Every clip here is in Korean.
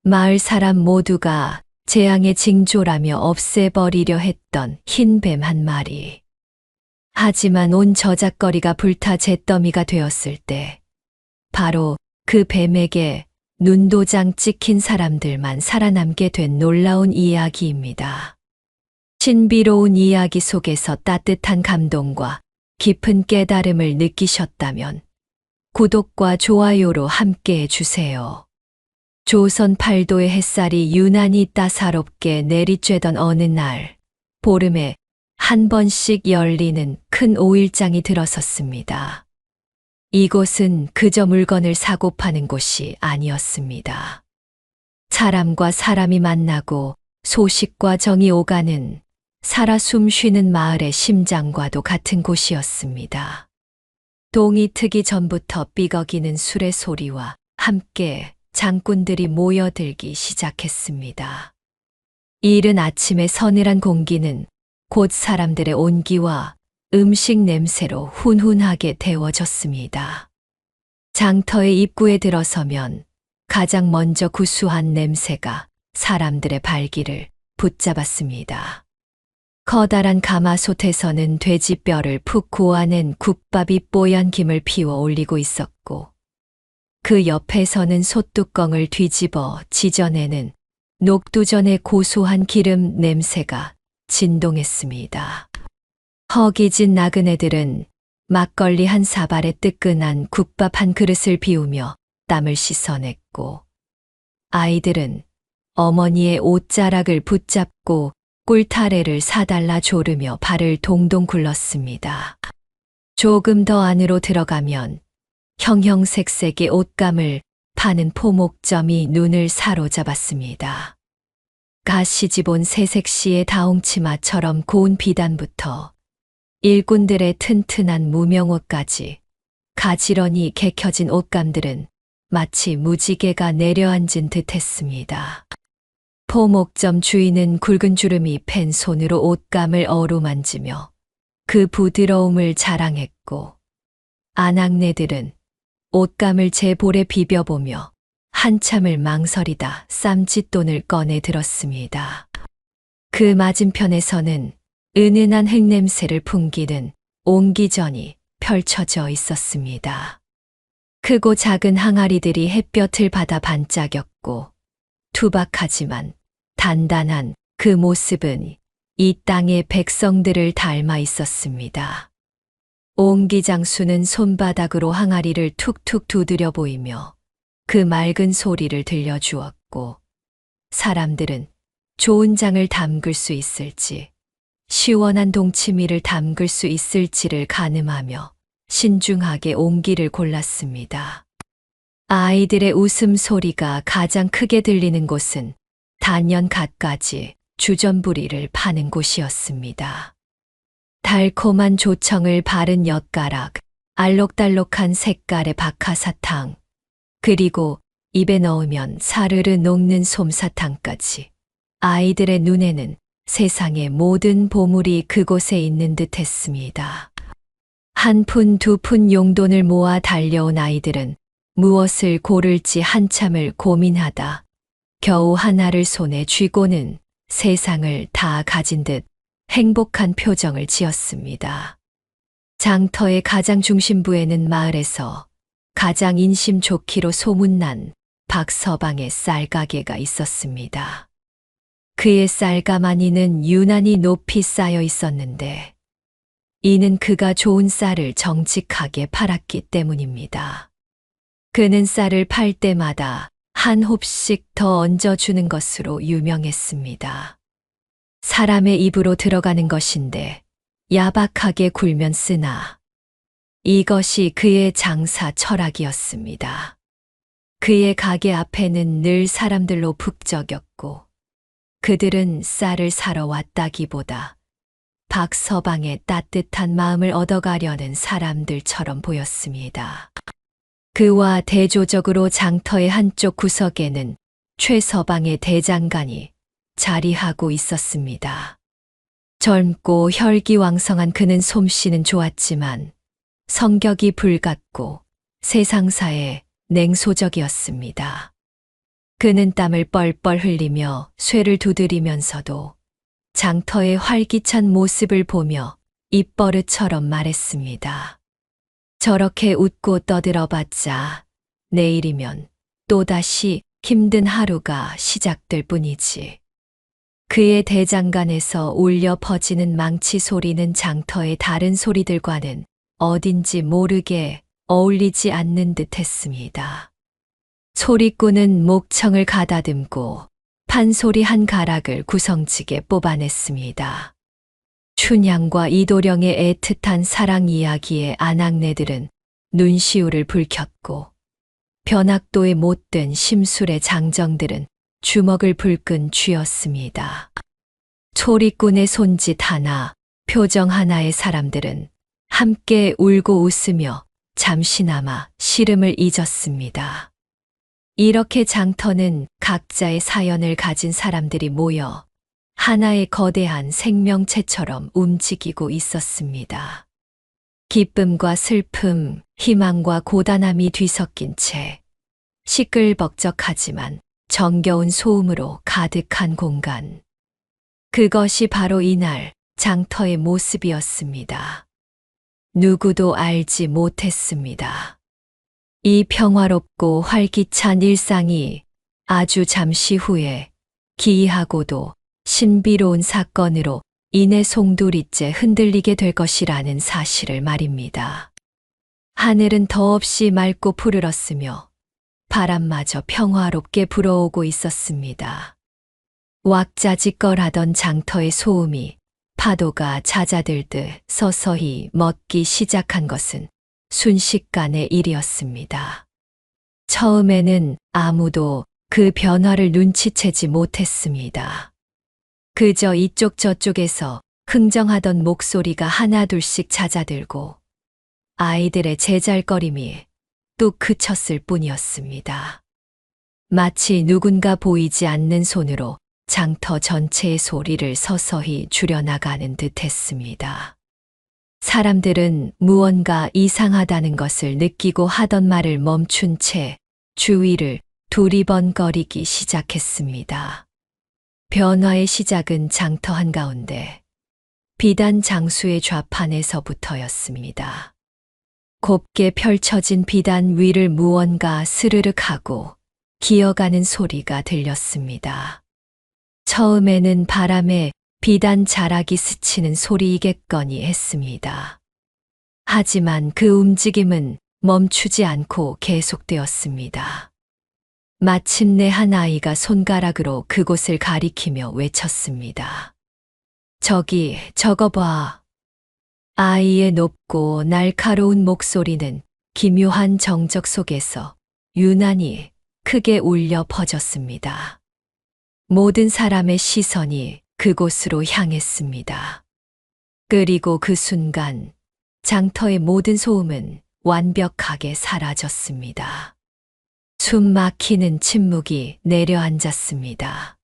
마을 사람 모두가 재앙의 징조라며 없애버리려 했던 흰 뱀 한 마리. 하지만 온 저작거리가 불타 잿더미가 되었을 때 바로 그 뱀에게 눈도장 찍힌 사람들만 살아남게 된 놀라운 이야기입니다. 신비로운 이야기 속에서 따뜻한 감동과 깊은 깨달음을 느끼셨다면 구독과 좋아요로 함께해 주세요. 조선 팔도의 햇살이 유난히 따사롭게 내리쬐던 어느 날, 보름에 한 번씩 열리는 큰 오일장이 들어섰습니다. 이곳은 그저 물건을 사고 파는 곳이 아니었습니다. 사람과 사람이 만나고 소식과 정이 오가는 살아 숨쉬는 마을의 심장과도 같은 곳이었습니다. 동이 트기 전부터 삐걱이는 술의 소리와 함께 장꾼들이 모여들기 시작했습니다. 이른 아침의 서늘한 공기는 곧 사람들의 온기와 음식 냄새로 훈훈하게 데워졌습니다. 장터의 입구에 들어서면 가장 먼저 구수한 냄새가 사람들의 발길을 붙잡았습니다. 커다란 가마솥에서는 돼지뼈를 푹 구워낸 국밥이 뽀얀 김을 피워 올리고 있었고, 그 옆에서는 솥뚜껑을 뒤집어 지져내는 녹두전의 고소한 기름 냄새가 진동했습니다. 허기진 나그네들은 막걸리 한 사발에 뜨끈한 국밥 한 그릇을 비우며 땀을 씻어냈고, 아이들은 어머니의 옷자락을 붙잡고 꿀타래를 사달라 조르며 발을 동동 굴렀습니다. 조금 더 안으로 들어가면 형형색색의 옷감을 파는 포목점이 눈을 사로잡았습니다. 가시집 온 새색시의 다홍치마처럼 고운 비단부터 일꾼들의 튼튼한 무명옷까지 가지런히 개켜진 옷감들은 마치 무지개가 내려앉은 듯했습니다. 포목점 주인은 굵은 주름이 팬 손으로 옷감을 어루만지며 그 부드러움을 자랑했고, 아낙네들은 옷감을 제 볼에 비벼보며 한참을 망설이다 쌈짓돈을 꺼내 들었습니다. 그 맞은편에서는 은은한 흙냄새를 풍기는 옹기전이 펼쳐져 있었습니다. 크고 작은 항아리들이 햇볕을 받아 반짝였고, 투박하지만 단단한 그 모습은 이 땅의 백성들을 닮아 있었습니다. 옹기장수는 손바닥으로 항아리를 툭툭 두드려 보이며 그 맑은 소리를 들려주었고, 사람들은 좋은 장을 담글 수 있을지, 시원한 동치미를 담글 수 있을지를 가늠하며 신중하게 옹기를 골랐습니다. 아이들의 웃음소리가 가장 크게 들리는 곳은 단연 갖가지 주전부리를 파는 곳이었습니다. 달콤한 조청을 바른 엿가락, 알록달록한 색깔의 박하사탕, 그리고 입에 넣으면 사르르 녹는 솜사탕까지 아이들의 눈에는 세상의 모든 보물이 그곳에 있는 듯 했습니다. 한 푼 두 푼 용돈을 모아 달려온 아이들은 무엇을 고를지 한참을 고민하다 겨우 하나를 손에 쥐고는 세상을 다 가진 듯 행복한 표정을 지었습니다. 장터의 가장 중심부에는 마을에서 가장 인심 좋기로 소문난 박서방의 쌀가게가 있었습니다. 그의 쌀가마니는 유난히 높이 쌓여 있었는데, 이는 그가 좋은 쌀을 정직하게 팔았기 때문입니다. 그는 쌀을 팔 때마다 한 홉씩 더 얹어주는 것으로 유명했습니다. 사람의 입으로 들어가는 것인데 야박하게 굴면 쓰나, 이것이 그의 장사 철학이었습니다. 그의 가게 앞에는 늘 사람들로 북적였고, 그들은 쌀을 사러 왔다기보다 박서방의 따뜻한 마음을 얻어가려는 사람들처럼 보였습니다. 그와 대조적으로 장터의 한쪽 구석에는 최서방의 대장간이 자리하고 있었습니다. 젊고 혈기왕성한 그는 솜씨는 좋았지만 성격이 불같고 세상사에 냉소적이었습니다. 그는 땀을 뻘뻘 흘리며 쇠를 두드리면서도 장터의 활기찬 모습을 보며 입버릇처럼 말했습니다. 저렇게 웃고 떠들어봤자 내일이면 또다시 힘든 하루가 시작될 뿐이지. 그의 대장간에서 울려 퍼지는 망치 소리는 장터의 다른 소리들과는 어딘지 모르게 어울리지 않는 듯 했습니다. 소리꾼은 목청을 가다듬고 판소리 한 가락을 구성지게 뽑아냈습니다. 춘향과 이도령의 애틋한 사랑 이야기의 아낙네들은 눈시울을 붉혔고 변학도의 못된 심술의 장정들은 주먹을 불끈 쥐었습니다. 소리꾼의 손짓 하나, 표정 하나의 사람들은 함께 울고 웃으며 잠시나마 시름을 잊었습니다. 이렇게 장터는 각자의 사연을 가진 사람들이 모여 하나의 거대한 생명체처럼 움직이고 있었습니다. 기쁨과 슬픔, 희망과 고단함이 뒤섞인 채 시끌벅적하지만 정겨운 소음으로 가득한 공간. 그것이 바로 이날 장터의 모습이었습니다. 누구도 알지 못했습니다. 이 평화롭고 활기찬 일상이 아주 잠시 후에 기이하고도 신비로운 사건으로 인해 송두리째 흔들리게 될 것이라는 사실을 말입니다. 하늘은 더없이 맑고 푸르렀으며 바람마저 평화롭게 불어오고 있었습니다. 왁자지껄하던 장터의 소음이 파도가 잦아들듯 서서히 멎기 시작한 것은 순식간의 일이었습니다. 처음에는 아무도 그 변화를 눈치채지 못했습니다. 그저 이쪽 저쪽에서 흥정하던 목소리가 하나둘씩 잦아들고 아이들의 제잘거림이 뚝 그쳤을 뿐이었습니다. 마치 누군가 보이지 않는 손으로 장터 전체의 소리를 서서히 줄여나가는 듯 했습니다. 사람들은 무언가 이상하다는 것을 느끼고 하던 말을 멈춘 채 주위를 두리번거리기 시작했습니다. 변화의 시작은 장터 한가운데 비단 장수의 좌판에서부터였습니다. 곱게 펼쳐진 비단 위를 무언가 스르륵 하고 기어가는 소리가 들렸습니다. 처음에는 바람에 비단 자락이 스치는 소리이겠거니 했습니다. 하지만 그 움직임은 멈추지 않고 계속되었습니다. 마침내 한 아이가 손가락으로 그곳을 가리키며 외쳤습니다. 저기, 저거 봐. 아이의 높고 날카로운 목소리는 기묘한 정적 속에서 유난히 크게 울려 퍼졌습니다. 모든 사람의 시선이 그곳으로 향했습니다. 그리고 그 순간 장터의 모든 소음은 완벽하게 사라졌습니다. 숨 막히는 침묵이 내려앉았습니다.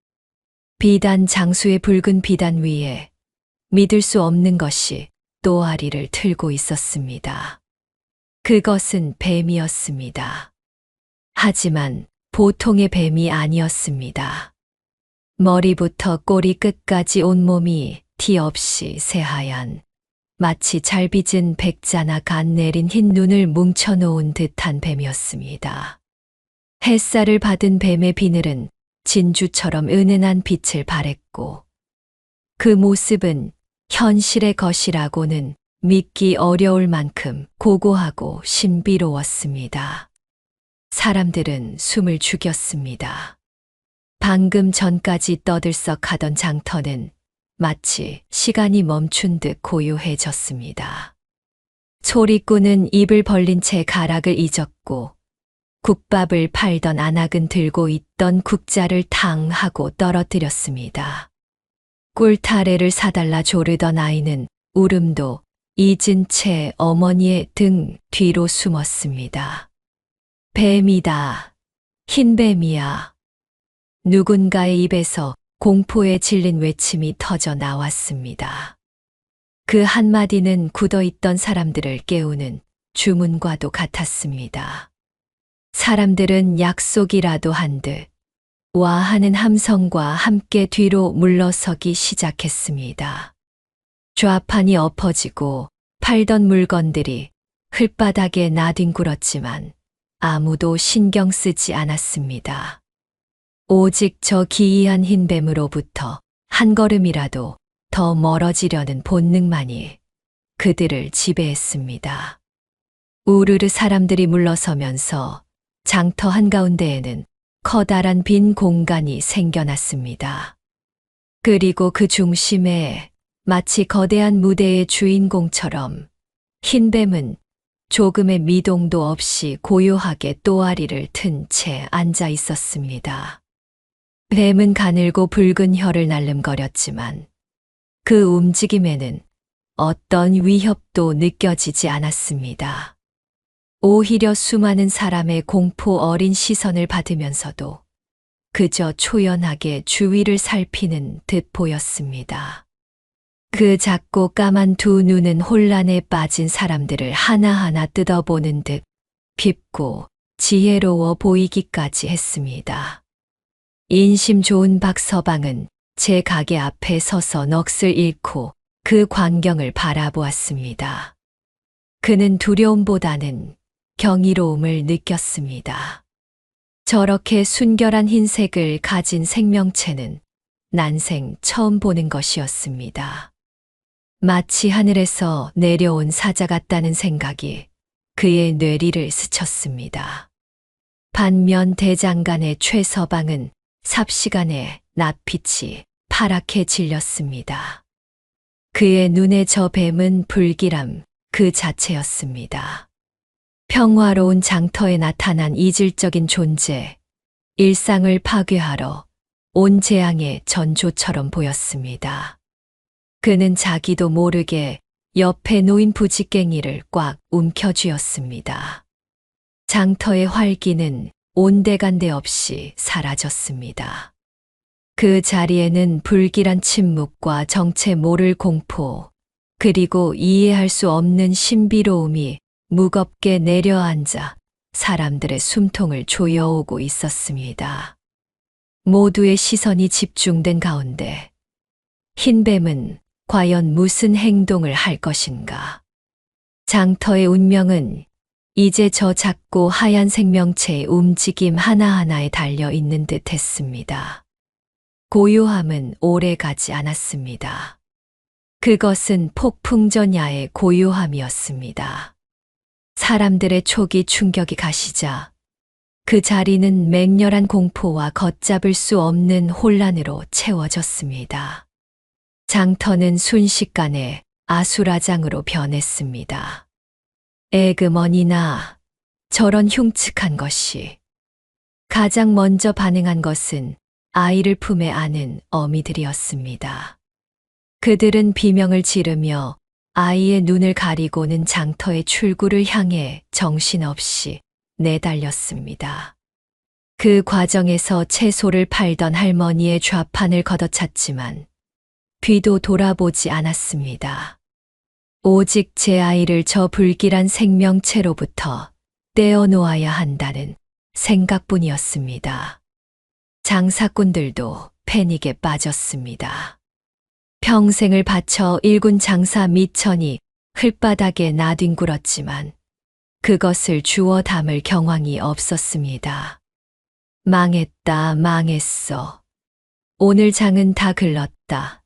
비단 장수의 붉은 비단 위에 믿을 수 없는 것이 또아리를 틀고 있었습니다. 그것은 뱀이었습니다. 하지만 보통의 뱀이 아니었습니다. 머리부터 꼬리 끝까지 온몸이 티 없이 새하얀 마치 잘 빚은 백자나 간 내린 흰 눈을 뭉쳐놓은 듯한 뱀이었습니다. 햇살을 받은 뱀의 비늘은 진주처럼 은은한 빛을 발했고 그 모습은 현실의 것이라고는 믿기 어려울 만큼 고고하고 신비로웠습니다. 사람들은 숨을 죽였습니다. 방금 전까지 떠들썩하던 장터는 마치 시간이 멈춘 듯 고요해졌습니다. 소리꾼은 입을 벌린 채 가락을 잊었고 국밥을 팔던 안악은 들고 있던 국자를 탕 하고 떨어뜨렸습니다. 꿀타래를 사달라 조르던 아이는 울음도 잊은 채 어머니의 등 뒤로 숨었습니다. 뱀이다. 흰뱀이야. 누군가의 입에서 공포에 질린 외침이 터져 나왔습니다. 그 한마디는 굳어있던 사람들을 깨우는 주문과도 같았습니다. 사람들은 약속이라도 한 듯 와 하는 함성과 함께 뒤로 물러서기 시작했습니다. 좌판이 엎어지고 팔던 물건들이 흙바닥에 나뒹굴었지만 아무도 신경 쓰지 않았습니다. 오직 저 기이한 흰뱀으로부터 한 걸음이라도 더 멀어지려는 본능만이 그들을 지배했습니다. 우르르 사람들이 물러서면서 장터 한가운데에는 커다란 빈 공간이 생겨났습니다. 그리고 그 중심에 마치 거대한 무대의 주인공처럼 흰뱀은 조금의 미동도 없이 고요하게 또아리를 튼 채 앉아 있었습니다. 뱀은 가늘고 붉은 혀를 날름거렸지만 그 움직임에는 어떤 위협도 느껴지지 않았습니다. 오히려 수많은 사람의 공포 어린 시선을 받으면서도 그저 초연하게 주위를 살피는 듯 보였습니다. 그 작고 까만 두 눈은 혼란에 빠진 사람들을 하나하나 뜯어보는 듯 깊고 지혜로워 보이기까지 했습니다. 인심 좋은 박서방은 제 가게 앞에 서서 넋을 잃고 그 광경을 바라보았습니다. 그는 두려움보다는 경이로움을 느꼈습니다. 저렇게 순결한 흰색을 가진 생명체는 난생 처음 보는 것이었습니다. 마치 하늘에서 내려온 사자 같다는 생각이 그의 뇌리를 스쳤습니다. 반면 대장간의 최서방은 삽시간에 낯빛이 파랗게 질렸습니다. 그의 눈에 저 뱀은 불길함 그 자체였습니다. 평화로운 장터에 나타난 이질적인 존재, 일상을 파괴하러 온 재앙의 전조처럼 보였습니다. 그는 자기도 모르게 옆에 놓인 부직갱이를 꽉 움켜쥐었습니다. 장터의 활기는 온데간데 없이 사라졌습니다. 그 자리에는 불길한 침묵과 정체 모를 공포, 그리고 이해할 수 없는 신비로움이 무겁게 내려앉아 사람들의 숨통을 조여오고 있었습니다. 모두의 시선이 집중된 가운데 흰뱀은 과연 무슨 행동을 할 것인가? 장터의 운명은 이제 저 작고 하얀 생명체의 움직임 하나하나에 달려 있는 듯 했습니다. 고요함은 오래 가지 않았습니다. 그것은 폭풍전야의 고요함이었습니다. 사람들의 초기 충격이 가시자 그 자리는 맹렬한 공포와 걷잡을 수 없는 혼란으로 채워졌습니다. 장터는 순식간에 아수라장으로 변했습니다. 에그머니나 저런 흉측한 것이. 가장 먼저 반응한 것은 아이를 품에 안은 어미들이었습니다. 그들은 비명을 지르며 아이의 눈을 가리고는 장터의 출구를 향해 정신없이 내달렸습니다. 그 과정에서 채소를 팔던 할머니의 좌판을 걷어찼지만 뒤도 돌아보지 않았습니다. 오직 제 아이를 저 불길한 생명체로부터 떼어놓아야 한다는 생각뿐이었습니다. 장사꾼들도 패닉에 빠졌습니다. 평생을 바쳐 일군 장사 미천이 흙바닥에 나뒹굴었지만 그것을 주워 담을 경황이 없었습니다. 망했다, 망했어. 오늘 장은 다 글렀다.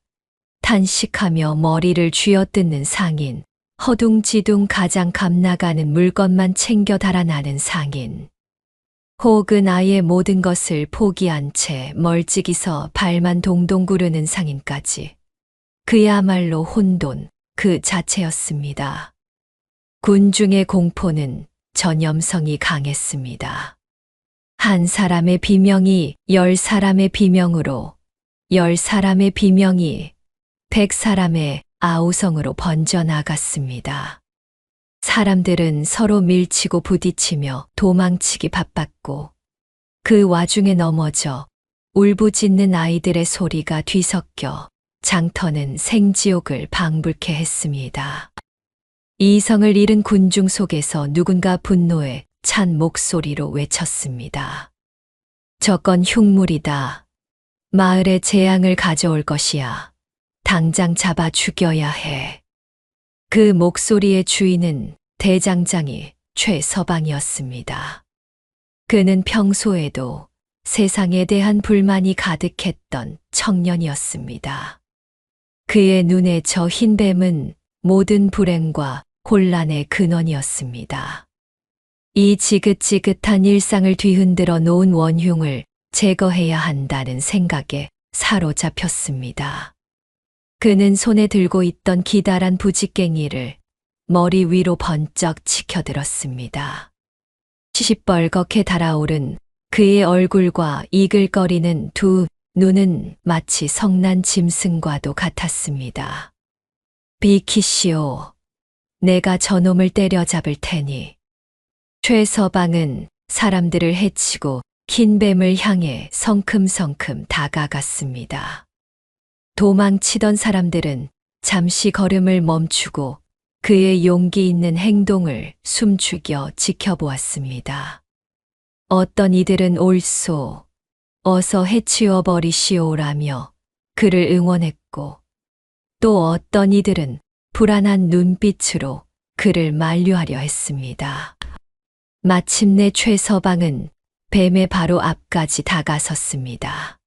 탄식하며 머리를 쥐어뜯는 상인, 허둥지둥 가장 값나가는 물건만 챙겨 달아나는 상인, 혹은 아예 모든 것을 포기한 채 멀찍이서 발만 동동 구르는 상인까지 그야말로 혼돈 그 자체였습니다. 군중의 공포는 전염성이 강했습니다. 한 사람의 비명이 10사람의 비명으로, 10사람의 비명이 100사람의 아우성으로 번져나갔습니다. 사람들은 서로 밀치고 부딪히며 도망치기 바빴고 그 와중에 넘어져 울부짖는 아이들의 소리가 뒤섞여 장터는 생지옥을 방불케 했습니다. 이성을 잃은 군중 속에서 누군가 분노에 찬 목소리로 외쳤습니다. 저건 흉물이다. 마을에 재앙을 가져올 것이야. 당장 잡아 죽여야 해. 그 목소리의 주인은 대장장이 최서방이었습니다. 그는 평소에도 세상에 대한 불만이 가득했던 청년이었습니다. 그의 눈에 저 흰 뱀은 모든 불행과 혼란의 근원이었습니다. 이 지긋지긋한 일상을 뒤흔들어 놓은 원흉을 제거해야 한다는 생각에 사로잡혔습니다. 그는 손에 들고 있던 기다란 부직갱이를 머리 위로 번쩍 치켜들었습니다. 시시뻘겋게 달아오른 그의 얼굴과 이글거리는 두 눈은 마치 성난 짐승과도 같았습니다. 비키시오. 내가 저놈을 때려잡을 테니. 최서방은 사람들을 해치고 흰 뱀을 향해 성큼성큼 다가갔습니다. 도망치던 사람들은 잠시 걸음을 멈추고 그의 용기 있는 행동을 숨죽여 지켜보았습니다. 어떤 이들은 옳소, 어서 해치워 버리시오라며 그를 응원했고, 또 어떤 이들은 불안한 눈빛으로 그를 만류하려 했습니다. 마침내 최서방은 뱀의 바로 앞까지 다가섰습니다.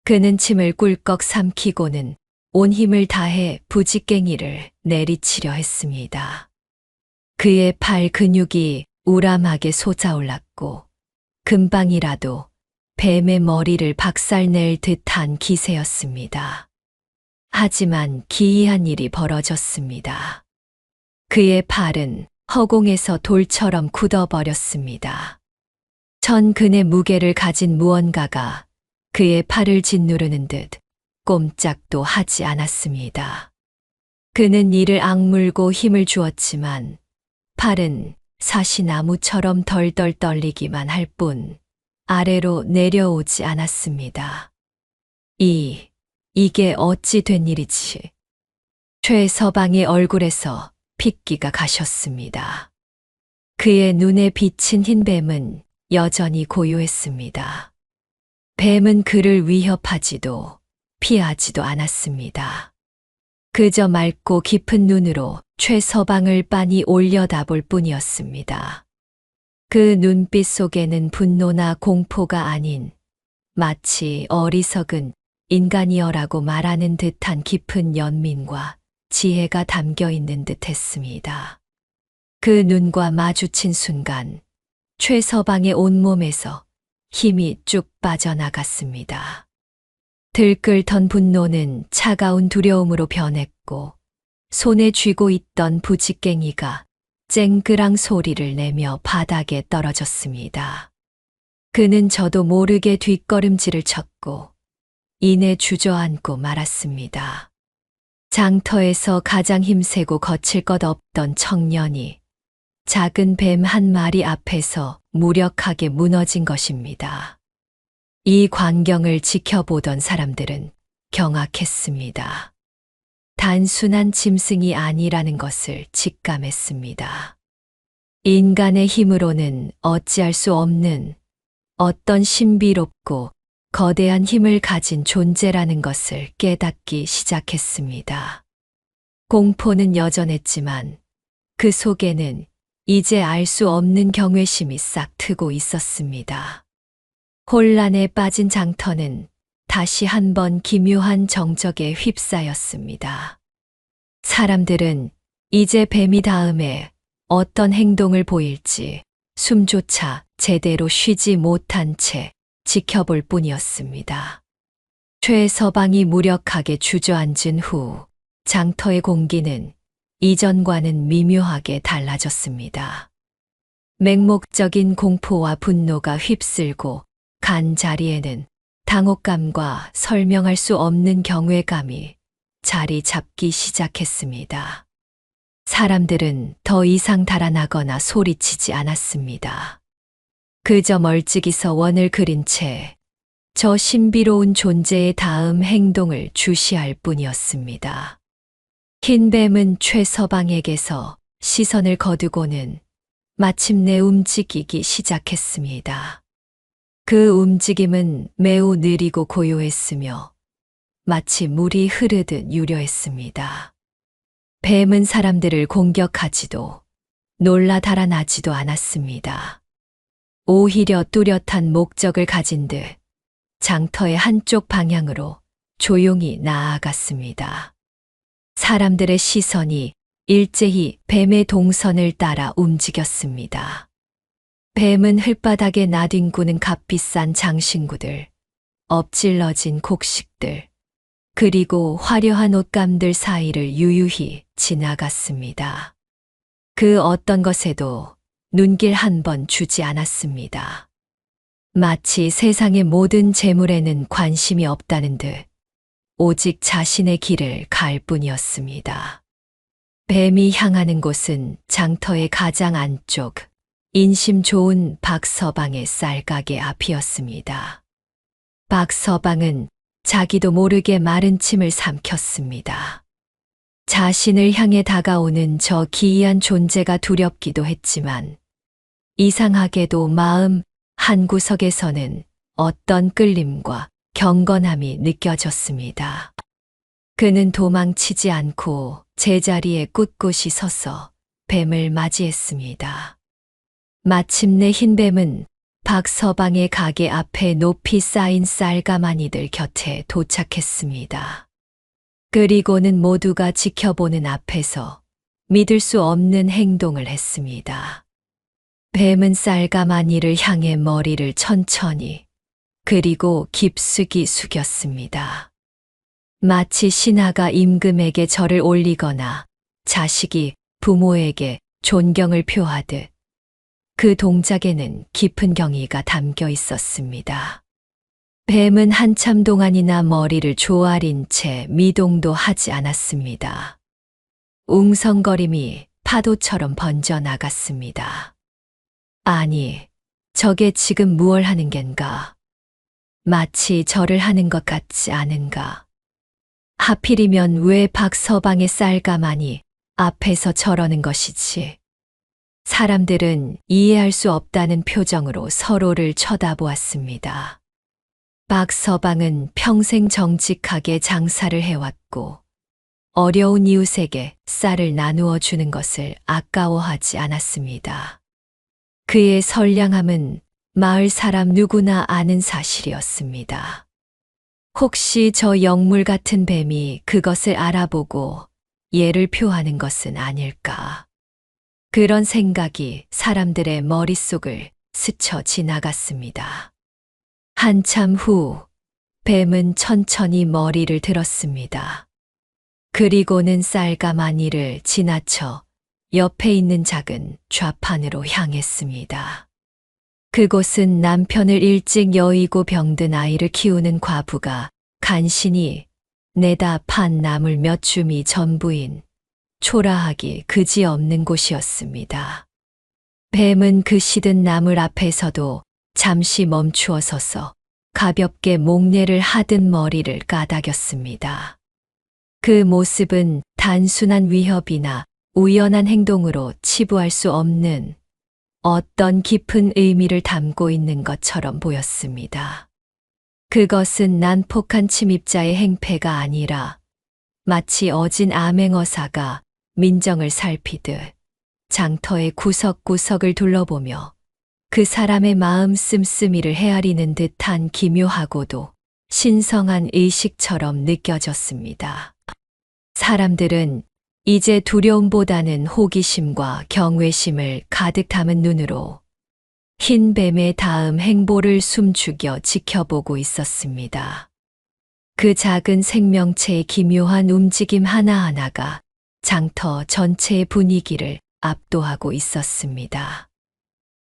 그는 침을 꿀꺽 삼키고는 온 힘을 다해 부직갱이를 내리치려 했습니다. 그의 팔 근육이 우람하게 솟아올랐고 금방이라도 뱀의 머리를 박살낼 듯한 기세였습니다. 하지만 기이한 일이 벌어졌습니다. 그의 팔은 허공에서 돌처럼 굳어버렸습니다. 천근의 무게를 가진 무언가가 그의 팔을 짓누르는 듯 꼼짝도 하지 않았습니다. 그는 이를 악물고 힘을 주었지만 팔은 사시나무처럼 덜덜 떨리기만 할 뿐 아래로 내려오지 않았습니다. 이게 어찌 된 일이지? 최서방의 얼굴에서 핏기가 가셨습니다. 그의 눈에 비친 흰 뱀은 여전히 고요했습니다. 뱀은 그를 위협하지도 피하지도 않았습니다. 그저 맑고 깊은 눈으로 최서방을 빤히 올려다볼 뿐이었습니다. 그 눈빛 속에는 분노나 공포가 아닌 마치 어리석은 인간이여라고 말하는 듯한 깊은 연민과 지혜가 담겨 있는 듯 했습니다. 그 눈과 마주친 순간 최서방의 온몸에서 힘이 쭉 빠져나갔습니다. 들끓던 분노는 차가운 두려움으로 변했고 손에 쥐고 있던 부직갱이가 쨍그랑 소리를 내며 바닥에 떨어졌습니다. 그는 저도 모르게 뒷걸음질을 쳤고 이내 주저앉고 말았습니다. 장터에서 가장 힘세고 거칠 것 없던 청년이 작은 뱀 한 마리 앞에서 무력하게 무너진 것입니다. 이 광경을 지켜보던 사람들은 경악했습니다. 단순한 짐승이 아니라는 것을 직감했습니다. 인간의 힘으로는 어찌할 수 없는 어떤 신비롭고 거대한 힘을 가진 존재라는 것을 깨닫기 시작했습니다. 공포는 여전했지만 그 속에는 이제 알 수 없는 경외심이 싹 트고 있었습니다. 혼란에 빠진 장터는 다시 한번 기묘한 정적에 휩싸였습니다. 사람들은 이제 뱀이 다음에 어떤 행동을 보일지 숨조차 제대로 쉬지 못한 채 지켜볼 뿐이었습니다. 최서방이 무력하게 주저앉은 후 장터의 공기는 이전과는 미묘하게 달라졌습니다. 맹목적인 공포와 분노가 휩쓸고 간 자리에는 당혹감과 설명할 수 없는 경외감이 자리 잡기 시작했습니다. 사람들은 더 이상 달아나거나 소리치지 않았습니다. 그저 멀찍이 서 원을 그린 채 저 신비로운 존재의 다음 행동을 주시할 뿐이었습니다. 흰 뱀은 최서방에게서 시선을 거두고는 마침내 움직이기 시작했습니다. 그 움직임은 매우 느리고 고요했으며 마치 물이 흐르듯 유려했습니다. 뱀은 사람들을 공격하지도 놀라 달아나지도 않았습니다. 오히려 뚜렷한 목적을 가진 듯 장터의 한쪽 방향으로 조용히 나아갔습니다. 사람들의 시선이 일제히 뱀의 동선을 따라 움직였습니다. 뱀은 흙바닥에 나뒹구는 값비싼 장신구들, 엎질러진 곡식들, 그리고 화려한 옷감들 사이를 유유히 지나갔습니다. 그 어떤 것에도 눈길 한 번 주지 않았습니다. 마치 세상의 모든 재물에는 관심이 없다는 듯 오직 자신의 길을 갈 뿐이었습니다. 뱀이 향하는 곳은 장터의 가장 안쪽, 인심 좋은 박서방의 쌀가게 앞이었습니다. 박서방은 자기도 모르게 마른 침을 삼켰습니다. 자신을 향해 다가오는 저 기이한 존재가 두렵기도 했지만 이상하게도 마음 한구석에서는 어떤 끌림과 경건함이 느껴졌습니다. 그는 도망치지 않고 제자리에 꿋꿋이 서서 뱀을 맞이했습니다. 마침내 흰뱀은 박서방의 가게 앞에 높이 쌓인 쌀가마니들 곁에 도착했습니다. 그리고는 모두가 지켜보는 앞에서 믿을 수 없는 행동을 했습니다. 뱀은 쌀가마니를 향해 머리를 천천히 그리고 깊숙이 숙였습니다. 마치 신하가 임금에게 절을 올리거나 자식이 부모에게 존경을 표하듯 그 동작에는 깊은 경의가 담겨 있었습니다. 뱀은 한참 동안이나 머리를 조아린 채 미동도 하지 않았습니다. 웅성거림이 파도처럼 번져나갔습니다. 아니, 저게 지금 무얼 하는 겐가? 마치 절을 하는 것 같지 않은가? 하필이면 왜 박서방의 쌀가마니 앞에서 저러는 것이지? 사람들은 이해할 수 없다는 표정으로 서로를 쳐다보았습니다. 박서방은 평생 정직하게 장사를 해왔고 어려운 이웃에게 쌀을 나누어 주는 것을 아까워하지 않았습니다. 그의 선량함은 마을 사람 누구나 아는 사실이었습니다. 혹시 저 영물 같은 뱀이 그것을 알아보고 예를 표하는 것은 아닐까? 그런 생각이 사람들의 머릿속을 스쳐 지나갔습니다. 한참 후 뱀은 천천히 머리를 들었습니다. 그리고는 쌀가마니를 지나쳐 옆에 있는 작은 좌판으로 향했습니다. 그곳은 남편을 일찍 여의고 병든 아이를 키우는 과부가 간신히 내다 판 나물 몇 줌이 전부인 초라하기 그지없는 곳이었습니다. 뱀은 그 시든 나물 앞에서도 잠시 멈추어 서서 가볍게 목례를 하듯 머리를 까닥였습니다. 그 모습은 단순한 위협이나 우연한 행동으로 치부할 수 없는 어떤 깊은 의미를 담고 있는 것처럼 보였습니다. 그것은 난폭한 침입자의 행패가 아니라 마치 어진 암행어사가 민정을 살피듯 장터의 구석구석을 둘러보며 그 사람의 마음 씀씀이를 헤아리는 듯한 기묘하고도 신성한 의식처럼 느껴졌습니다. 사람들은 이제 두려움보다는 호기심과 경외심을 가득 담은 눈으로 흰 뱀의 다음 행보를 숨죽여 지켜보고 있었습니다. 그 작은 생명체의 기묘한 움직임 하나하나가 장터 전체의 분위기를 압도하고 있었습니다.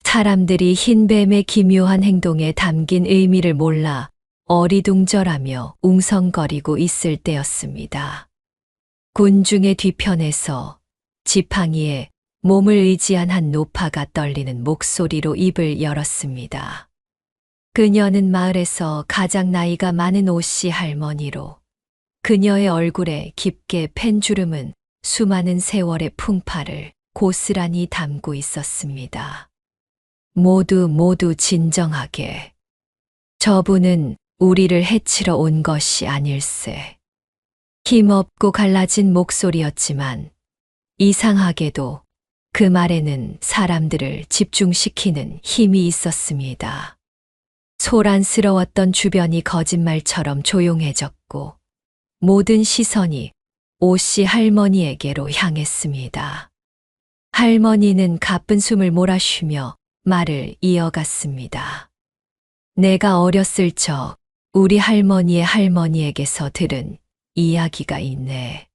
사람들이 흰 뱀의 기묘한 행동에 담긴 의미를 몰라 어리둥절하며 웅성거리고 있을 때였습니다. 군중의 뒤편에서 지팡이에 몸을 의지한 한 노파가 떨리는 목소리로 입을 열었습니다. 그녀는 마을에서 가장 나이가 많은 오씨 할머니로 그녀의 얼굴에 깊게 팬 주름은 수많은 세월의 풍파를 고스란히 담고 있었습니다. 모두 진정하게 저분은 우리를 해치러 온 것이 아닐세. 힘없고 갈라진 목소리였지만 이상하게도 그 말에는 사람들을 집중시키는 힘이 있었습니다. 소란스러웠던 주변이 거짓말처럼 조용해졌고 모든 시선이 오씨 할머니에게로 향했습니다. 할머니는 가쁜 숨을 몰아쉬며 말을 이어갔습니다. 내가 어렸을 적 우리 할머니의 할머니에게서 들은 이야기가 있네.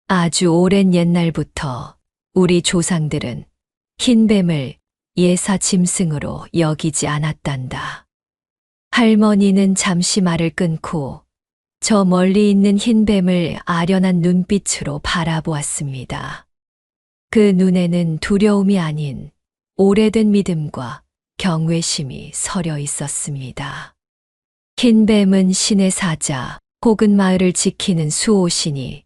아주 오랜 옛날부터 우리 조상들은 흰뱀을 예사 짐승으로 여기지 않았단다. 할머니는 잠시 말을 끊고 저 멀리 있는 흰뱀을 아련한 눈빛으로 바라보았습니다. 그 눈에는 두려움이 아닌 오래된 믿음과 경외심이 서려 있었습니다. 흰뱀은 신의 사자 혹은 마을을 지키는 수호신이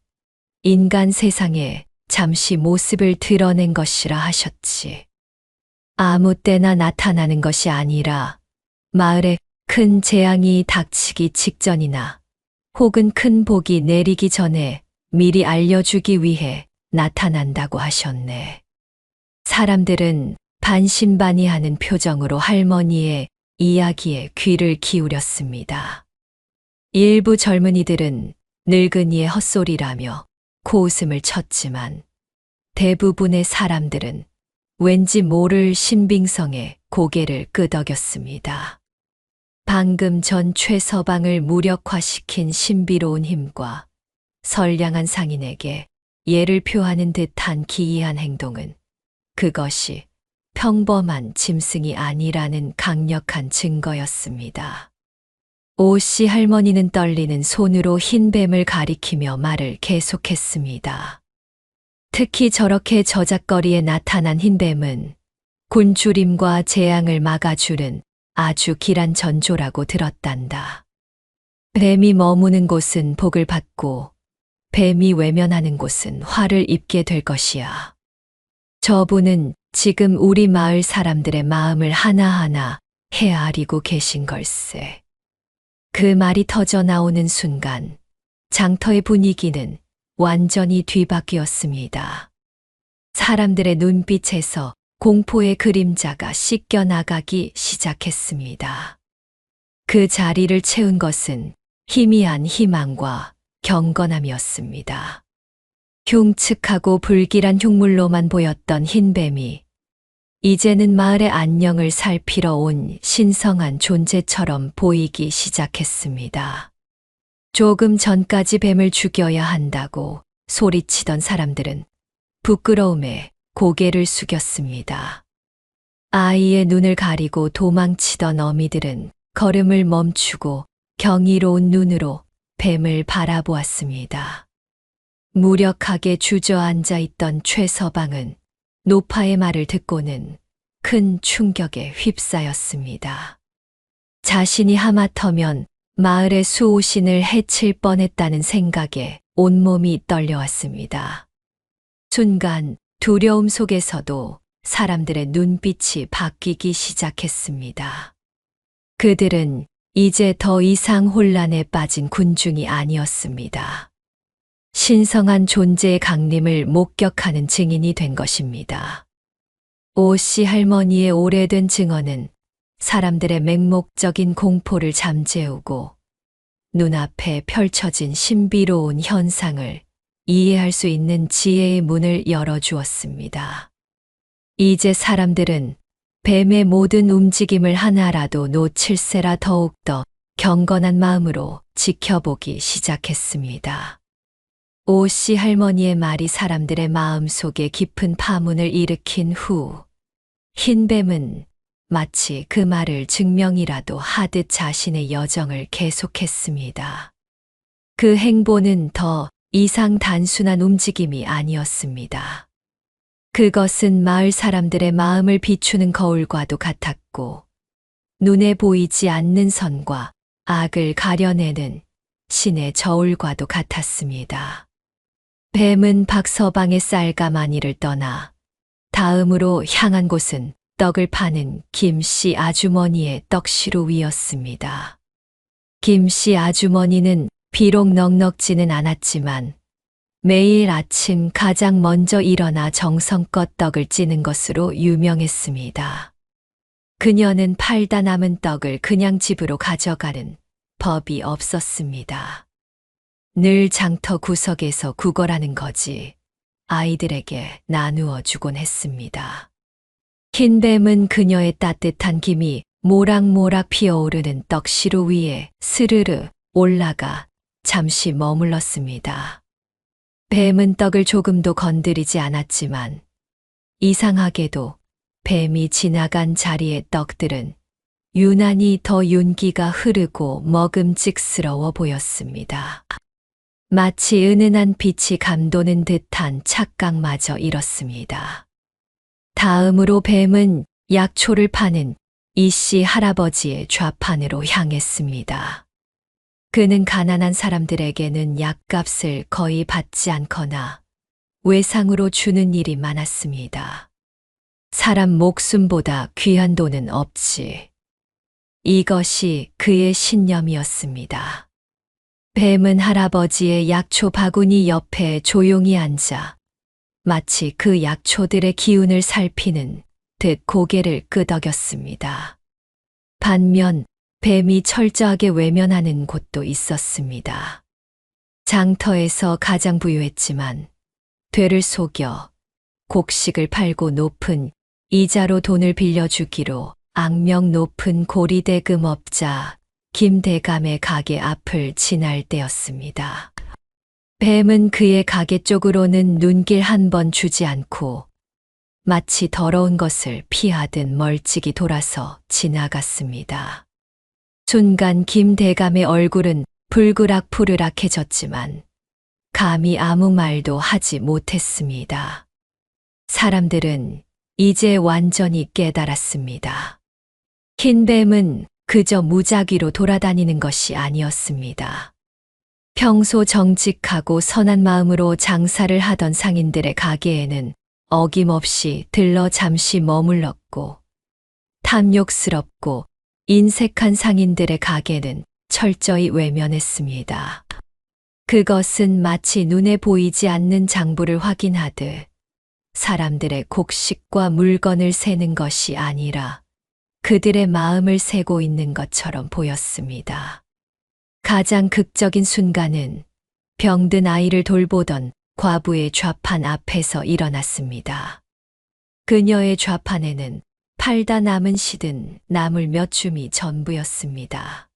인간 세상에 잠시 모습을 드러낸 것이라 하셨지. 아무 때나 나타나는 것이 아니라 마을에 큰 재앙이 닥치기 직전이나 혹은 큰 복이 내리기 전에 미리 알려주기 위해 나타난다고 하셨네. 사람들은 반신반의하는 표정으로 할머니의 이야기에 귀를 기울였습니다. 일부 젊은이들은 늙은이의 헛소리라며 코웃음을 쳤지만 대부분의 사람들은 왠지 모를 신빙성에 고개를 끄덕였습니다. 방금 전 최서방을 무력화시킨 신비로운 힘과 선량한 상인에게 예를 표하는 듯한 기이한 행동은 그것이 평범한 짐승이 아니라는 강력한 증거였습니다. 오씨 할머니는 떨리는 손으로 흰뱀을 가리키며 말을 계속했습니다. 특히 저렇게 저작거리에 나타난 흰뱀은 곤주림과 재앙을 막아주는 아주 길한 전조라고 들었단다. 뱀이 머무는 곳은 복을 받고 뱀이 외면하는 곳은 화를 입게 될 것이야. 저분은 지금 우리 마을 사람들의 마음을 하나하나 헤아리고 계신 걸세. 그 말이 터져 나오는 순간 장터의 분위기는 완전히 뒤바뀌었습니다. 사람들의 눈빛에서 공포의 그림자가 씻겨 나가기 시작했습니다. 그 자리를 채운 것은 희미한 희망과 경건함이었습니다. 흉측하고 불길한 흉물로만 보였던 흰뱀이 이제는 마을의 안녕을 살피러 온 신성한 존재처럼 보이기 시작했습니다. 조금 전까지 뱀을 죽여야 한다고 소리치던 사람들은 부끄러움에 고개를 숙였습니다. 아이의 눈을 가리고 도망치던 어미들은 걸음을 멈추고 경이로운 눈으로 뱀을 바라보았습니다. 무력하게 주저앉아 있던 최서방은 노파의 말을 듣고는 큰 충격에 휩싸였습니다. 자신이 하마터면 마을의 수호신을 해칠 뻔했다는 생각에 온몸이 떨려왔습니다. 순간 두려움 속에서도 사람들의 눈빛이 바뀌기 시작했습니다. 그들은 이제 더 이상 혼란에 빠진 군중이 아니었습니다. 신성한 존재의 강림을 목격하는 증인이 된 것입니다. 오씨 할머니의 오래된 증언은 사람들의 맹목적인 공포를 잠재우고 눈앞에 펼쳐진 신비로운 현상을 이해할 수 있는 지혜의 문을 열어주었습니다. 이제 사람들은 뱀의 모든 움직임을 하나라도 놓칠세라 더욱더 경건한 마음으로 지켜보기 시작했습니다. 오씨 할머니의 말이 사람들의 마음속에 깊은 파문을 일으킨 후 흰뱀은 마치 그 말을 증명이라도 하듯 자신의 여정을 계속했습니다. 그 행보는 더 이상 단순한 움직임이 아니었습니다. 그것은 마을 사람들의 마음을 비추는 거울과도 같았고 눈에 보이지 않는 선과 악을 가려내는 신의 저울과도 같았습니다. 뱀은 박서방의 쌀가마니를 떠나 다음으로 향한 곳은 떡을 파는 김씨 아주머니의 떡시루 위였습니다. 김씨 아주머니는 비록 넉넉지는 않았지만 매일 아침 가장 먼저 일어나 정성껏 떡을 찌는 것으로 유명했습니다. 그녀는 팔다 남은 떡을 그냥 집으로 가져가는 법이 없었습니다. 늘 장터 구석에서 구걸하는 거지 아이들에게 나누어 주곤 했습니다. 흰뱀은 그녀의 따뜻한 김이 모락모락 피어오르는 떡시루 위에 스르르 올라가 잠시 머물렀습니다. 뱀은 떡을 조금도 건드리지 않았지만 이상하게도 뱀이 지나간 자리의 떡들은 유난히 더 윤기가 흐르고 먹음직스러워 보였습니다. 마치 은은한 빛이 감도는 듯한 착각마저 잃었습니다. 다음으로 뱀은 약초를 파는 이씨 할아버지의 좌판으로 향했습니다. 그는 가난한 사람들에게는 약값을 거의 받지 않거나 외상으로 주는 일이 많았습니다. 사람 목숨보다 귀한 돈은 없지. 이것이 그의 신념이었습니다. 뱀은 할아버지의 약초 바구니 옆에 조용히 앉아 마치 그 약초들의 기운을 살피는 듯 고개를 끄덕였습니다. 반면 뱀이 철저하게 외면하는 곳도 있었습니다. 장터에서 가장 부유했지만 되를 속여 곡식을 팔고 높은 이자로 돈을 빌려주기로 악명 높은 고리대금업자 김대감의 가게 앞을 지날 때였습니다. 뱀은 그의 가게 쪽으로는 눈길 한 번 주지 않고 마치 더러운 것을 피하듯 멀찍이 돌아서 지나갔습니다. 순간 김대감의 얼굴은 불그락푸르락해졌지만 감히 아무 말도 하지 못했습니다. 사람들은 이제 완전히 깨달았습니다. 흰뱀은 그저 무작위로 돌아다니는 것이 아니었습니다. 평소 정직하고 선한 마음으로 장사를 하던 상인들의 가게에는 어김없이 들러 잠시 머물렀고 탐욕스럽고 인색한 상인들의 가게는 철저히 외면했습니다. 그것은 마치 눈에 보이지 않는 장부를 확인하듯 사람들의 곡식과 물건을 세는 것이 아니라 그들의 마음을 세고 있는 것처럼 보였습니다. 가장 극적인 순간은 병든 아이를 돌보던 과부의 좌판 앞에서 일어났습니다. 그녀의 좌판에는 팔다 남은 시든 나물 몇 줌이 전부였습니다.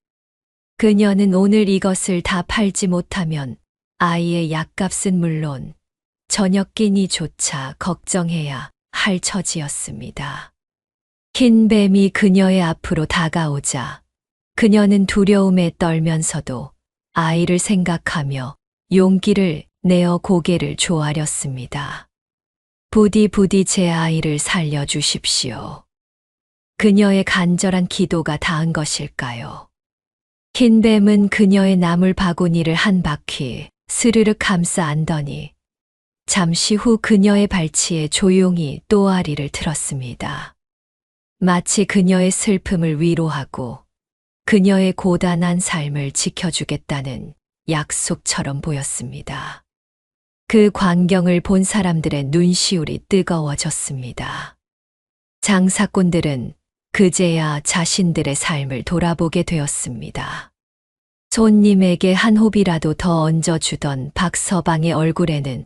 그녀는 오늘 이것을 다 팔지 못하면 아이의 약값은 물론 저녁 끼니조차 걱정해야 할 처지였습니다. 흰 뱀이 그녀의 앞으로 다가오자 그녀는 두려움에 떨면서도 아이를 생각하며 용기를 내어 고개를 조아렸습니다. 부디 제 아이를 살려주십시오. 그녀의 간절한 기도가 닿은 것일까요? 흰뱀은 그녀의 나물 바구니를 한 바퀴 스르륵 감싸 안더니 잠시 후 그녀의 발치에 조용히 또아리를 틀었습니다. 마치 그녀의 슬픔을 위로하고 그녀의 고단한 삶을 지켜주겠다는 약속처럼 보였습니다. 그 광경을 본 사람들의 눈시울이 뜨거워졌습니다. 장사꾼들은 그제야 자신들의 삶을 돌아보게 되었습니다. 손님에게 한 홉이라도 더 얹어주던 박서방의 얼굴에는